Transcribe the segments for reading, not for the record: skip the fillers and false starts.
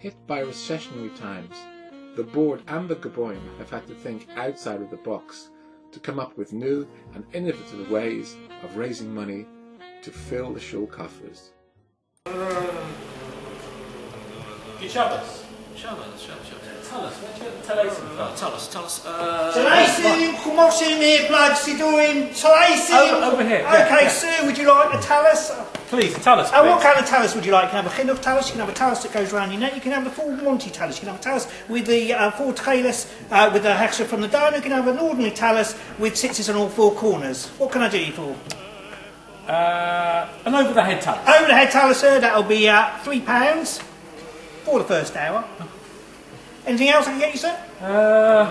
Hit by recessionary times, the board and the Gaboim have had to think outside of the box to come up with new and innovative ways of raising money to fill the shul coffers. Shabbos. Tell us. Talaisim, Chumoshim, earplugs, Sidurim, Talaisim. Over here. Okay, sir, would you like a talus? Please, tell us. What kind of talus would you like? You can have a chinuch talus, you can have a talus that goes around your neck, you can have the full Monty talus, you can have a talus with the four tailors, with the hechsher from the diner, you can have an ordinary talus with sixes on all four corners. What can I do you for? An over-the-head talus. Over-the-head talus, sir, that'll be £3 for the first hour. Anything else I can get you, sir? A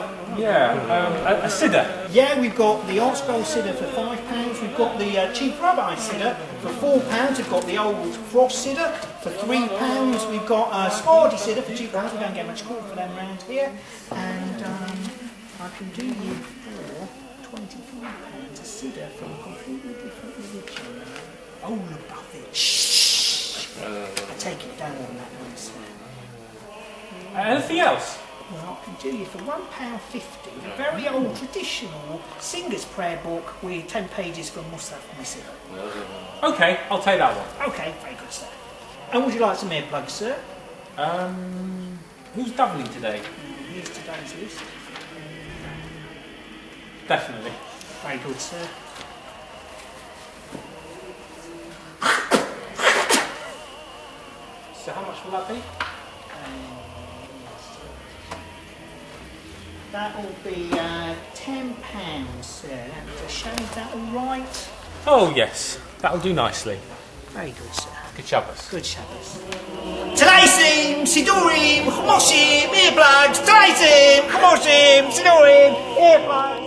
siddur. Yeah, we've got the old scroll siddur for £5. We've got the chief rabbi siddur for £4. We've got the old frost siddur for £3. We've got a Smarty siddur for £2. We don't get much call for them around here. And I can do you for £25 a siddur from a completely different religion. Oh, above it. Shh. I take it down on that one, sir. Anything else? Well, I can do you for £1.50 a very old traditional singer's prayer book with 10 pages from Musaf Missir. Okay, I'll take that one. Okay, very good, sir. And would you like some earplugs, sir? Who's doubling today? Here's today's list. Definitely. Very good, sir. So how much will that be? That will be £10, sir. Let me just show you that all right. Oh yes, that'll do nicely. Very good, sir. Good Shabbos. Good Shabbos. Talaisim, Sidurim, Chumoshim, earplugs. Talaisim, Chumoshim, Sidurim, earplugs.